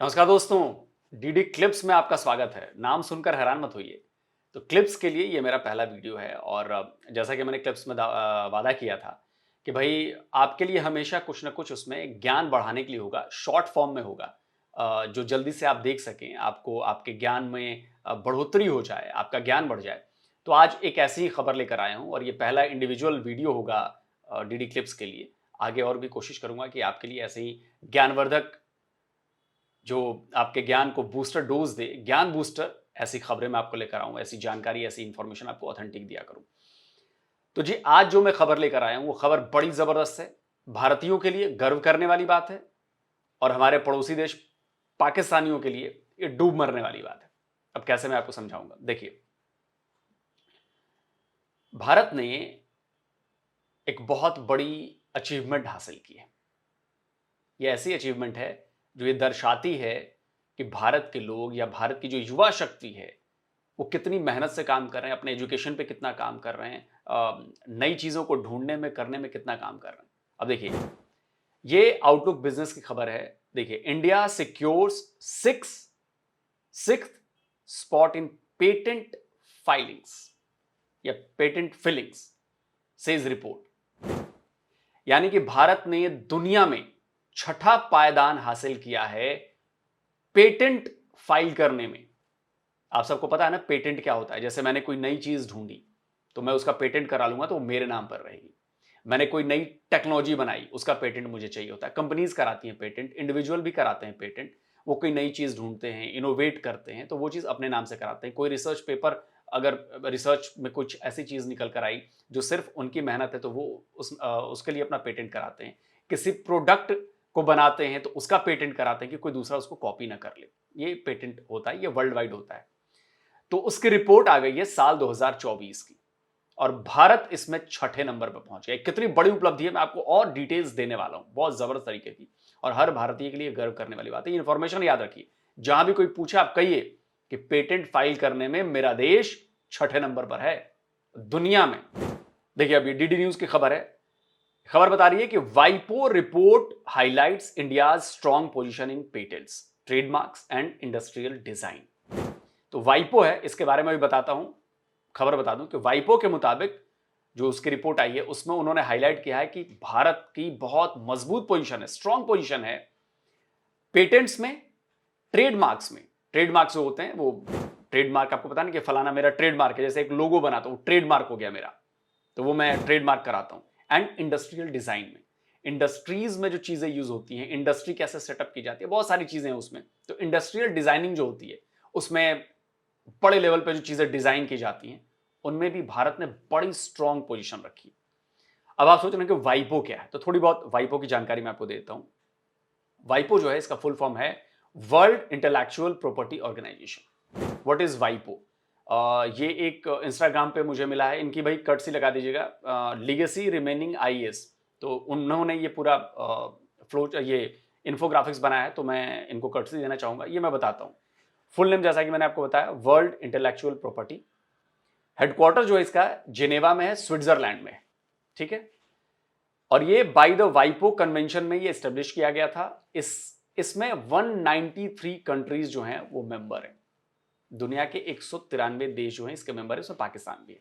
नमस्कार दोस्तों, DD clips में आपका स्वागत है। नाम सुनकर हैरान मत होइए। तो क्लिप्स के लिए ये मेरा पहला वीडियो है और जैसा कि मैंने क्लिप्स में वादा किया था कि भाई आपके लिए हमेशा कुछ ना कुछ उसमें ज्ञान बढ़ाने के लिए होगा, शॉर्ट फॉर्म में होगा, जो जल्दी से आप देख सकें, आपको आपके ज्ञान में बढ़ोतरी हो जाए, आपका ज्ञान बढ़ जाए। तो आज एक ऐसी ही खबर लेकर आया हूँ और ये पहला इंडिविजुअल वीडियो होगा डीडी क्लिप्स के लिए। आगे और भी कोशिश करूंगा कि आपके लिए ऐसे ही ज्ञानवर्धक, जो आपके ज्ञान को बूस्टर डोज दे, ज्ञान बूस्टर, ऐसी खबरें मैं आपको लेकर आऊं, ऐसी जानकारी, ऐसी इंफॉर्मेशन आपको ऑथेंटिक दिया करूं। तो जी, आज जो मैं खबर लेकर आया हूं वो खबर बड़ी जबरदस्त है, भारतीयों के लिए गर्व करने वाली बात है और हमारे पड़ोसी देश पाकिस्तानियों के लिए ये डूब मरने वाली बात है। अब कैसे मैं आपको समझाऊंगा। देखिए, भारत ने एक बहुत बड़ी अचीवमेंट हासिल की है। यह ऐसी अचीवमेंट है जो ये दर्शाती है कि भारत के लोग या भारत की जो युवा शक्ति है वो कितनी मेहनत से काम कर रहे हैं, अपने एजुकेशन पे कितना काम कर रहे हैं, नई चीज़ों को ढूंढने में, करने में कितना काम कर रहे हैं। अब देखिए, ये आउटलुक बिजनेस की खबर है। देखिए, India secures sixth spot in patent filings या पेटेंट फिलिंग्स, सेज रिपोर्ट। यानी कि भारत ने दुनिया में छठा पायदान हासिल किया है पेटेंट फाइल करने में। आप सबको पता है ना पेटेंट क्या होता है। जैसे मैंने कोई नई चीज ढूंढी तो मैं उसका पेटेंट करा लूंगा तो वो मेरे नाम पर रहेगी। मैंने कोई नई टेक्नोलॉजी बनाई, उसका पेटेंट मुझे चाहिए होता है। कंपनीज कराती हैं पेटेंट, इंडिविजुअल भी कराते हैं पेटेंट। वो कोई नई चीज ढूंढते हैं, इनोवेट करते हैं, तो वो चीज अपने नाम से कराते हैं। कोई रिसर्च पेपर, अगर रिसर्च में कुछ ऐसी चीज निकल कर आई जो सिर्फ उनकी मेहनत है, तो वो उसके लिए अपना पेटेंट कराते हैं। किसी प्रोडक्ट को बनाते हैं तो उसका पेटेंट कराते हैं कि कोई दूसरा उसको कॉपी ना कर ले। ये पेटेंट होता है, ये वर्ल्ड वाइड होता है। तो उसकी रिपोर्ट आ गई है साल 2024 की और भारत इसमें छठे नंबर पर पहुंच गया। कितनी बड़ी उपलब्धि है, मैं आपको और डिटेल्स देने वाला हूं, बहुत जबरदस्त तरीके की, और हर भारतीय के लिए गर्व करने वाली बात है। इंफॉर्मेशन याद रखिए, जहां भी कोई पूछे आप कहिए कि पेटेंट फाइल करने में मेरा देश छठे नंबर पर है दुनिया में। देखिए, अभी डीडी न्यूज की खबर है। खबर बता रही है कि वाइपो report highlights India's strong position in patents, trademarks and industrial design. तो वाइपो है, इसके बारे में भी बताता हूं। खबर बता दूं कि वाइपो के मुताबिक जो उसकी रिपोर्ट आई है उसमें उन्होंने हाईलाइट किया है कि भारत की बहुत मजबूत पोजीशन है, स्ट्रॉन्ग पोजीशन है पेटेंट्स में, ट्रेडमार्क्स में। ट्रेडमार्क्स जो होते हैं वो, ट्रेडमार्क आपको पता नहीं कि फलाना मेरा ट्रेडमार्क है, जैसे एक लोगो बनाता हूं, ट्रेडमार्क हो गया मेरा, तो वो मैं ट्रेडमार्क कराता हूं। एंड इंडस्ट्रियल डिजाइन में, इंडस्ट्रीज में जो चीजें यूज होती हैं, इंडस्ट्री कैसे सेटअप की जाती है, बहुत सारी चीजें हैं उसमें। तो इंडस्ट्रियल डिजाइनिंग जो होती है उसमें बड़े लेवल पे जो चीजें डिजाइन की जाती हैं, उनमें भी भारत ने बड़ी स्ट्रॉन्ग पोजीशन रखी। अब आप सोच रहे हैं कि वाइपो क्या है, तो थोड़ी बहुत वाइपो की जानकारी मैं आपको देता हूं। वाइपो जो है, इसका फुल फॉर्म है world intellectual property organization. What is वाइपो? ये एक इंस्टाग्राम पे मुझे मिला है, इनकी भाई कट सी लगा दीजिएगा, लीगेसी रिमेनिंग आईएएस। तो उन्होंने ये पूरा फ्लो, ये इन्फोग्राफिक्स बनाया है, तो मैं इनको कट सी देना चाहूंगा। ये मैं बताता हूँ फुल नेम, जैसा कि मैंने आपको बताया, वर्ल्ड इंटेलेक्चुअल प्रॉपर्टी। हेडक्वार्टर जो है इसका जिनेवा में है, स्विट्जरलैंड में, ठीक है। और ये बाय द वाइपो कन्वेंशन में ये एस्टेब्लिश किया गया था। इसमें 193 कंट्रीज जो हैं वो मेंबर हैं। दुनिया के 193 देश जो हैं इसके मेंबर है, उसमें पाकिस्तान भी है।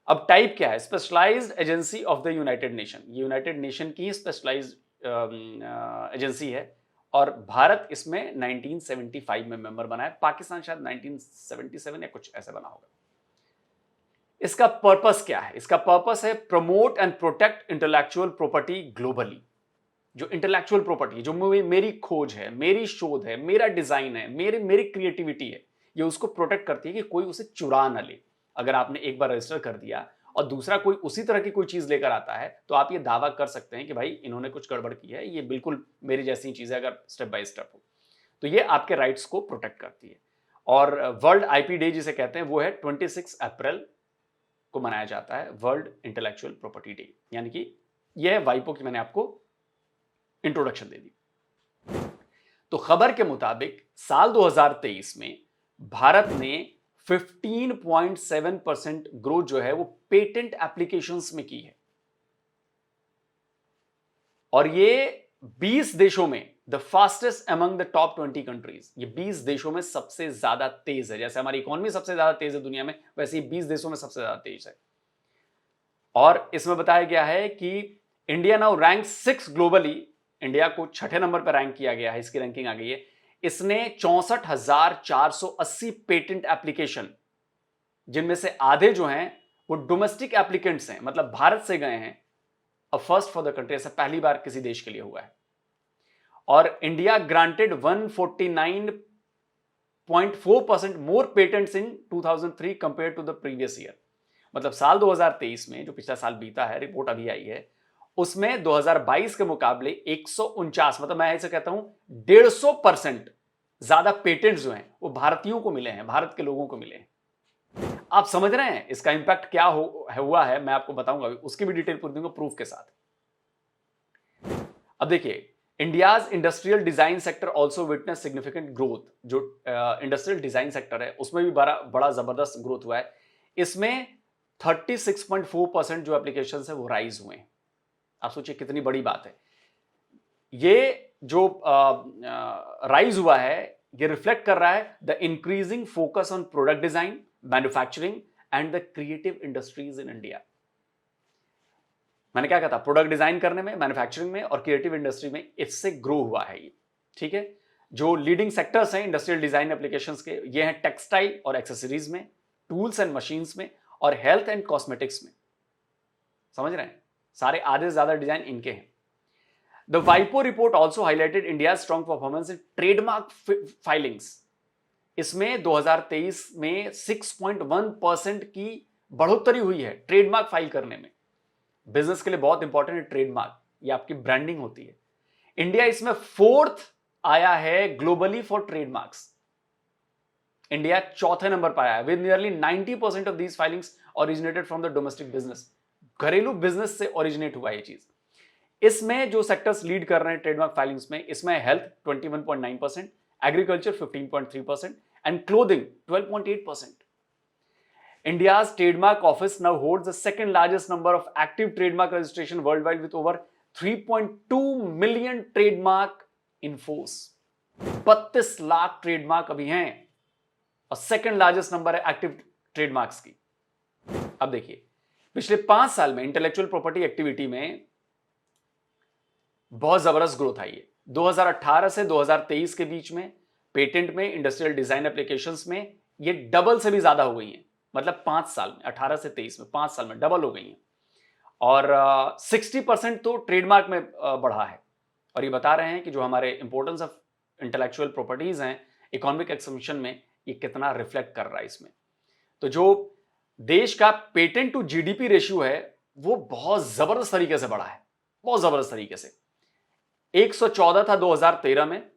अब टाइप क्या है? Specialized agency of the United Nation. United Nation की स्पेशलाइज्ड एजेंसी है और भारत इसमें 1975 में मेंबर बना है। पाकिस्तान शायद 1977 या कुछ ऐसा बना होगा। इसका पर्पस क्या है? इसका पर्पस है promote and protect intellectual property globally. जो इंटेलेक्चुअल प्रॉपर्टी, जो मेरी खोज है, मेरी शोध है, मेरा डिजाइन है, मेरी क्रिएटिविटी है, ये उसको प्रोटेक्ट करती है कि कोई उसे चुरा ना ले। अगर आपने एक बार रजिस्टर कर दिया और दूसरा कोई उसी तरह की कोई चीज लेकर आता है, तो आप ये दावा कर सकते हैं कि भाई इन्होंने कुछ गड़बड़ की है, ये बिल्कुल मेरी जैसी चीज है, अगर स्टेप बाय स्टेप हो। तो ये आपके राइट्स को प्रोटेक्ट करती है। और वर्ल्ड आईपी डे जिसे कहते हैं वो है 26 अप्रैल को मनाया जाता है, वर्ल्ड इंटेलेक्चुअल प्रॉपर्टी डे। यानी कि यह वाइपो की मैंने आपको इंट्रोडक्शन दे दी। तो खबर के मुताबिक साल 2023 में भारत ने 15.7% ग्रोथ जो है वो पेटेंट एप्लीकेशंस में की है। और ये 20 देशों में, the fastest among the top 20 countries. ये 20 देशों में सबसे ज्यादा तेज है। जैसे हमारी इकोनॉमी सबसे ज्यादा तेज है दुनिया में, वैसे ही 20 देशों में सबसे ज्यादा तेज है। और इसमें बताया गया है कि India now rank 6 globally. India को 6ठे नंबर पर रैंक किया गया है, इसकी रैंकिंग आ गई है। इसने 64,480 पेटेंट एप्लीकेशन, जिनमें से आधे जो हैं वो डोमेस्टिक एप्लीकेंट्स हैं, मतलब भारत से गए हैं। A first for the country, ऐसा पहली बार किसी देश के लिए हुआ है। और India granted 149.4% more patents in 2003 compare to the previous year. मतलब साल 2023 में, जो पिछला साल बीता है, रिपोर्ट अभी आई है, उसमें 2022 के मुकाबले 149, मतलब मैं ऐसे कहता हूं 150% ज्यादा पेटेंट्स जो हैं वो भारतीयों को मिले हैं, भारत के लोगों को मिले हैं। आप समझ रहे हैं इसका इंपैक्ट क्या हुआ है? मैं आपको बताऊंगा, उसकी भी डिटेल पूरी दूंगा प्रूफ के साथ। अब देखिए, India's industrial design sector also witness significant growth. जो इंडस्ट्रियल डिजाइन सेक्टर है उसमें भी बड़ा जबरदस्त ग्रोथ हुआ है। इसमें 36.4% जो एप्लीकेशन है वो राइज हुए हैं। आप सोचिए कितनी बड़ी बात है। ये जो राइज हुआ है, ये रिफ्लेक्ट कर रहा है the increasing focus on product design, manufacturing and the creative industries in India. मैंने क्या कहा था? प्रोडक्ट डिजाइन करने में, मैन्युफैक्चरिंग में और क्रिएटिव इंडस्ट्री में इससे ग्रो हुआ है ये। ठीक है, जो लीडिंग सेक्टर्स हैं इंडस्ट्रियल डिजाइन एप्लीकेशंस के, ये हैं टेक्सटाइल और एक्सेसरीज में, टूल्स एंड मशीन्स में और हेल्थ एंड कॉस्मेटिक्स में। समझ रहे हैं? सारे आधे से ज्यादा डिजाइन इनके हैं। द वाइपो report also highlighted India strong performance in trademark filings. इसमें 2023 में 6.1% की बढ़ोतरी हुई है ट्रेडमार्क फाइल करने में। बिजनेस के लिए बहुत इंपॉर्टेंट है ट्रेडमार्क, ये आपकी ब्रांडिंग होती है। इंडिया इसमें 4th आया है ग्लोबली फॉर ट्रेडमार्क्स। इंडिया 4थे नंबर पर आया है, with nearly 90% of these filings originated from the domestic business. घरेलू बिजनेस से ओरिजिनेट हुआ ये चीज। इसमें जो सेक्टर्स लीड कर रहे हैं ट्रेडमार्क फाइलिंग्स में, इसमें health 21.9%, agriculture 15.3% and clothing 12.8%. India's trademark office now holds the second largest number of active trademark registration worldwide with over 3.2 million trademark in force. 32 lakh trademark अभी हैं और सेकंड लार्जेस्ट नंबर है active trademarks की। अब देखिए, पिछले 5 साल में इंटेलेक्चुअल प्रॉपर्टी एक्टिविटी में बहुत जबरदस्त ग्रोथ आई है। 2018 से 2023 के बीच में पेटेंट में, इंडस्ट्रियल डिजाइन एप्लीकेशंस में ये डबल से भी ज्यादा हो गई हैं। मतलब 5 साल में, 18 से 23 में 5 साल में डबल हो गई हैं। और 60% तो ट्रेडमार्क में बढ़ा है। और ये बता रहे हैं कि जो हमारे इंपॉर्टेंस ऑफ इंटेलेक्चुअल प्रॉपर्टीज हैं इकोनॉमिक एक्सपेंशन में, ये कितना रिफ्लेक्ट कर रहा है इसमें। तो जो देश का पेटेंट टू जीडीपी रेशियो है वो बहुत जबरदस्त तरीके से बढ़ा है, बहुत जबरदस्त तरीके से। 114 था 2013 में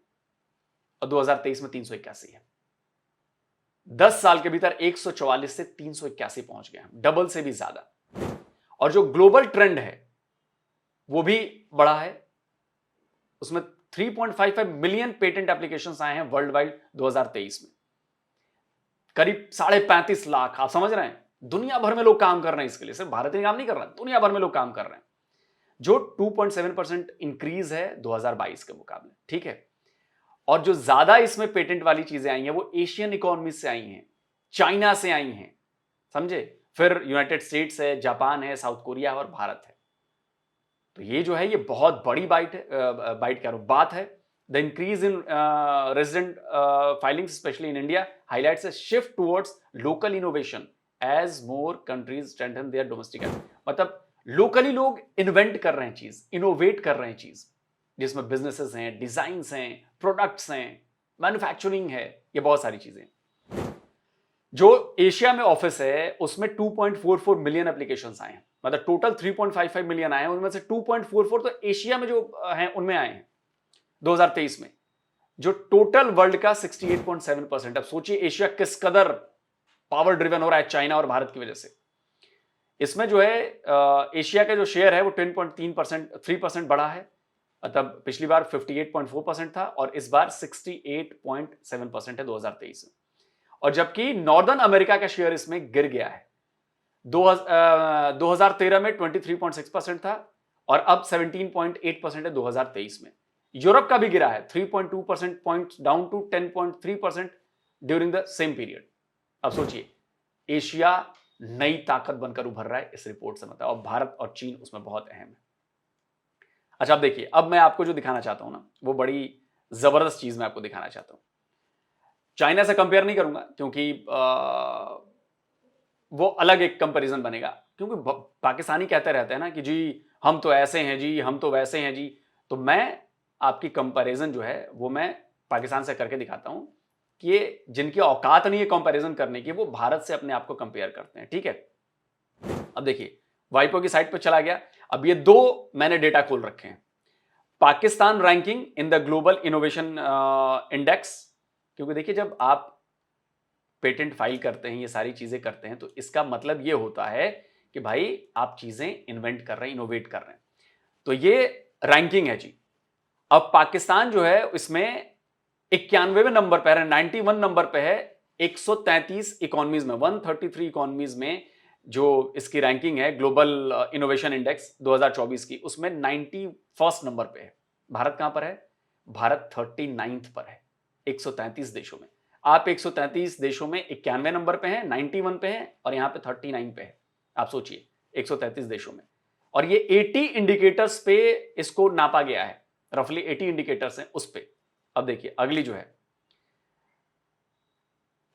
और 2023 में 381 है। 10 साल के भीतर 144 से 381 पहुंच गए, डबल से भी ज्यादा। और जो ग्लोबल ट्रेंड है वो भी बढ़ा है। उसमें 3.55 मिलियन पेटेंट एप्लीकेशंस आए हैं वर्ल्ड वाइड 2023 में, करीब 35.5 लाख। आप समझ रहे हैं, दुनिया भर में लोग काम कर रहे हैं इसके लिए, सिर्फ भारत में काम नहीं कर रहा, दुनिया भर में लोग काम कर रहे हैं, जो 2.7% इंक्रीज है 2022 के मुकाबले। ठीक है, और जो ज्यादा इसमें पेटेंट वाली चीजें आई हैं वो एशियन इकोनॉमी से आई हैं, चाइना से आई हैं, समझे, फिर यूनाइटेड स्टेट्स है, जापान है, साउथ कोरिया और भारत है। तो ये जो है ये बहुत बड़ी बात है। The increase in resident filings specially in India highlights a shift towards local innovation as more countries strengthen their domestic. मतलब लोकली लोग इन्वेंट कर रहे हैं चीज, इनोवेट कर रहे हैं चीज, जिसमें बिजनेसेस हैं, डिजाइन्स हैं, प्रोडक्ट्स हैं, मैन्युफैक्चरिंग है, ये बहुत सारी चीजें। जो एशिया में ऑफिस है उसमें 2.44 मिलियन एप्लीकेशंस आए हैं। मतलब टोटल 3.55 मिलियन आए हैं, उनमें से 2.44 तो एशिया में जो हैं उनमें आए हैं 2023 में, जो टोटल वर्ल्ड का 68.7%। अब सोचिए एशिया किस कदर पावर ड्रिवन हो रहा है चाइना और भारत की वजह से। इसमें जो है एशिया का जो शेयर है वो 3% बढ़ा है। मतलब पिछली बार 58.4% था और इस बार 68.7% है 2023 में। और जबकि नॉर्दर्न अमेरिका का शेयर इसमें गिर गया है। 2013 में 23.6% था और अब 17.8% है 2023 में। यूरोप का भी गिरा है 3.2 percent point down to 10.3% during the same period. अब सोचिए, एशिया नई ताकत बनकर उभर रहा है इस रिपोर्ट से, मतलब, और भारत और चीन उसमें बहुत अहम है। अच्छा, अब देखिए, अब मैं आपको जो दिखाना चाहता हूं ना, वो बड़ी जबरदस्त चीज मैं आपको दिखाना चाहता हूं। चाइना से कंपेयर नहीं करूंगा क्योंकि वो अलग एक कंपैरिजन बनेगा, क्योंकि पाकिस्तानी कहते रहते हैं ना कि जी हम तो ऐसे हैं जी, हम तो वैसे हैं जी। तो मैं आपकी कंपैरिजन जो है वो मैं पाकिस्तान से करके दिखाता हूं कि ये जिनकी औकात नहीं है कंपैरिजन करने की, वो भारत से अपने आप को कंपेयर करते हैं। ठीक है, अब देखिए, वाइपो की साइट पर चला गया। अब ये दो मैंने डेटा खोल रखे हैं, Pakistan ranking in the global innovation index. क्योंकि देखिए, जब आप पेटेंट फाइल करते हैं, ये सारी चीजें करते हैं, तो इसका मतलब ये होता है कि भाई आप चीजें इन्वेंट कर रहे हैं, इनोवेट कर रहे हैं। तो ये रैंकिंग है जी। अब पाकिस्तान जो है इसमें 91वें नंबर पर है, 91 नंबर पे है 133 इकोनॉमीज में, 133 इकोनॉमीज में जो इसकी रैंकिंग है ग्लोबल इनोवेशन इंडेक्स 2024 की, उसमें 91st नंबर पे है। भारत कहां पर है? भारत 39th पर है 133 देशों में। आप 133 देशों में 91 नंबर पे हैं, 91 पे हैं, और यहां पे 39 पे है। आप सोचिए, 133 देशों में, और ये 80 इंडिकेटर्स पे इसको नापा गया है, रफली 80 इंडिकेटर्स हैं उस पे। अब देखिए अगली जो है,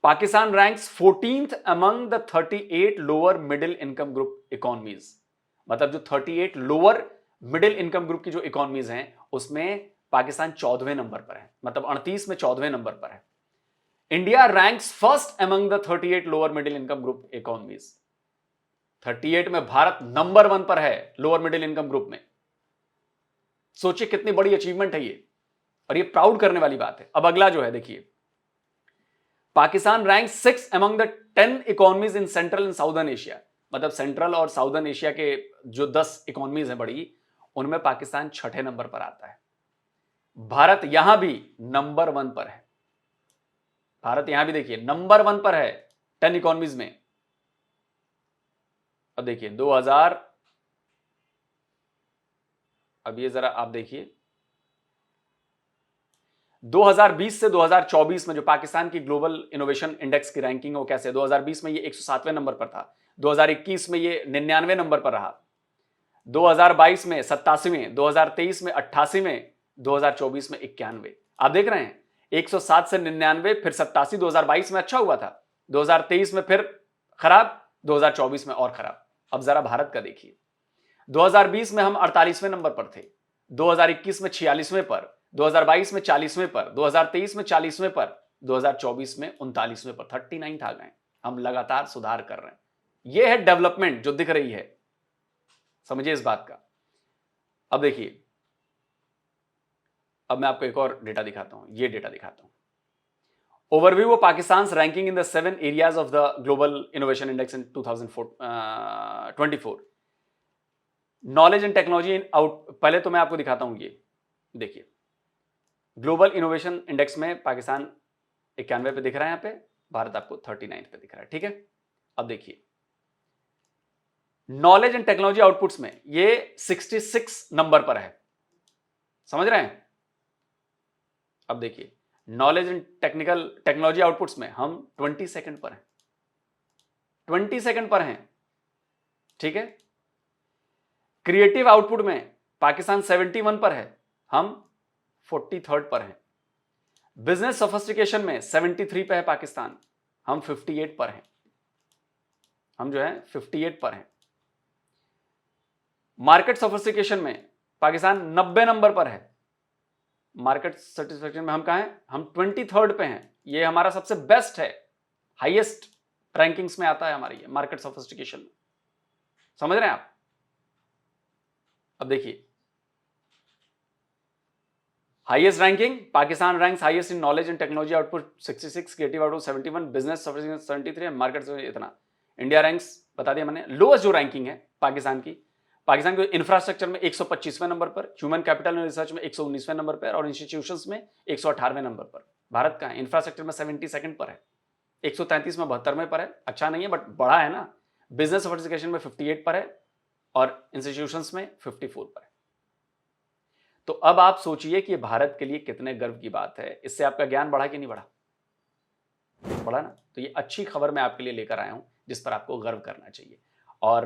Pakistan ranks 14th among the 38 lower middle income group economies. मतलब जो 38 लोअर मिडिल इनकम ग्रुप की जो इकोनॉमीज हैं उसमें पाकिस्तान 14वें नंबर पर है, मतलब 38 में 14वें नंबर पर है। India ranks first among the 38 lower middle income group economies. 38 में भारत नंबर 1 पर है लोअर मिडिल इनकम ग्रुप में। सोचिए कितनी बड़ी अचीवमेंट है ये, और ये प्राउड करने वाली बात है। अब अगला जो है देखिए, Pakistan rank 6 among the 10 economies in central and southern Asia. मतलब सेंट्रल और साउदर्न एशिया के जो 10 इकोनॉमीज हैं बड़ी, उनमें पाकिस्तान 6ठे नंबर पर आता है। भारत यहां भी नंबर 1 पर है। भारत यहां भी देखिए नंबर 1 पर है 10 इकोनॉमीज में। अब देखिए 2000, अब ये जरा आप देखिए 2020 से 2024 में जो पाकिस्तान की ग्लोबल इनोवेशन इंडेक्स की रैंकिंग है वो कैसे है। 2020 में ये 107वें नंबर पर था, 2021 में ये 99वें नंबर पर रहा, 2022 में 87वें, 2023 में 88वें, 2024 में 91वें। आप देख रहे हैं 107 से 99, फिर 87, 2022 में अच्छा हुआ था, 2023 में फिर खराब, 2024 में और खराब। अब जरा भारत का देखिए, 2020 में हम 48वें नंबर पर थे, 2021 में 46वें पर, 2022 में 40वें पर, 2023 में 40वें पर, 2024 में 39वें पर, 39 आ गए। हम लगातार सुधार कर रहे हैं। यह है डेवलपमेंट जो दिख रही है, समझिए इस बात का। अब देखिए, अब मैं आपको एक और डेटा दिखाता हूं, ये डेटा दिखाता हूं, overview of Pakistan ranking in the 7 areas of the global innovation index in 2024। Knowledge and technology in out, पहले तो मैं आपको दिखाता हूं, ये देखिए ग्लोबल इनोवेशन इंडेक्स में पाकिस्तान 91 पे दिख रहा है, यहां पे भारत आपको 39 पे दिख रहा है। ठीक है, अब देखिए नॉलेज एंड टेक्नोलॉजी आउटपुट्स में ये 66 नंबर पर है, समझ रहे हैं। अब देखिए नॉलेज एंड टेक्नोलॉजी आउटपुट्स में हम 22nd पर हैं, 22nd पर हैं। ठीक है, क्रिएटिव आउटपुट में पाकिस्तान 71 पर है, हम 43rd पर हैं। बिजनेस सोफिस्टिकेशन में 73 पे है पाकिस्तान, हम 58 पर हैं, हम जो है 58 पर हैं। मार्केट सोफिस्टिकेशन में पाकिस्तान 90 नंबर पर है। मार्केट सेटिस्फेक्शन में हम कहां हैं? हम 23rd पे हैं। ये हमारा सबसे बेस्ट है, हाईएस्ट रैंकिंग्स में आता है हमारी मार्केट सोफिस्टिकेशन में, समझ रहे हैं आप। अब देखिए highest ranking, Pakistan ranks highest in knowledge and technology output 66, creative output 71, business sophistication 73, market से इतना। इंडिया रैंक्स बता दिया मैंने। लोएस्ट जो रैंकिंग है पाकिस्तान की इंफ्रास्ट्रक्चर में 125वें नंबर पर, ह्यूमन कैपिटल एंड रिसर्च में 119वें नंबर पर, और इंस्टीट्यूशंस में 118वें नंबर पर। भारत का इंफ्रास्ट्रक्चर में 72nd पर है, 133 में 72वें पर है, अच्छा नहीं है बट बड़ा है ना। बिजनेस सोफिस्टिकेशन में 58 पर है, और इंस्टीट्यूशंस में 54 पर है। तो अब आप सोचिए कि भारत के लिए कितने गर्व की बात है। इससे आपका ज्ञान बढ़ा कि नहीं बढ़ा? बढ़ा ना? तो ये अच्छी खबर मैं आपके लिए लेकर आया हूं जिस पर आपको गर्व करना चाहिए। और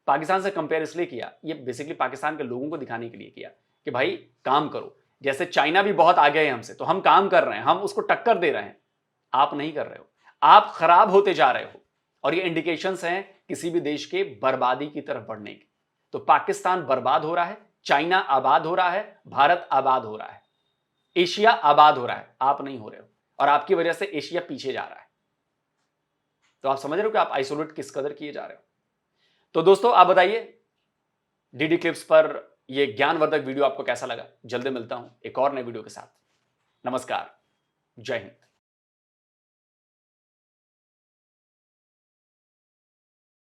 पाकिस्तान से कंपेयर इसलिए किया, ये बेसिकली पाकिस्तान के लोगों को दिखाने के लिए किया कि भाई काम करो। जैसे चाइना भी बहुत आगे है हमसे, तो हम काम कर रहे हैं, हम उसको टक्कर दे रहे हैं। आप नहीं कर रहे हो, आप खराब होते जा रहे हो, और ये इंडिकेशंस हैं किसी भी देश के बर्बादी की तरफ बढ़ने की। तो पाकिस्तान बर्बाद हो रहा है, चाइना आबाद हो रहा है, भारत आबाद हो रहा है, एशिया आबाद हो रहा है, आप नहीं हो रहे हो, और आपकी वजह से एशिया पीछे जा रहा है। तो आप समझ रहे हो कि आप आइसोलेट किस कदर किए जा रहे हो। तो दोस्तों आप बताइए डीडी क्लिप्स पर यह ज्ञानवर्धक वीडियो आपको कैसा लगा। जल्दी मिलता हूं एक और नए वीडियो के साथ। नमस्कार, जय हिंद।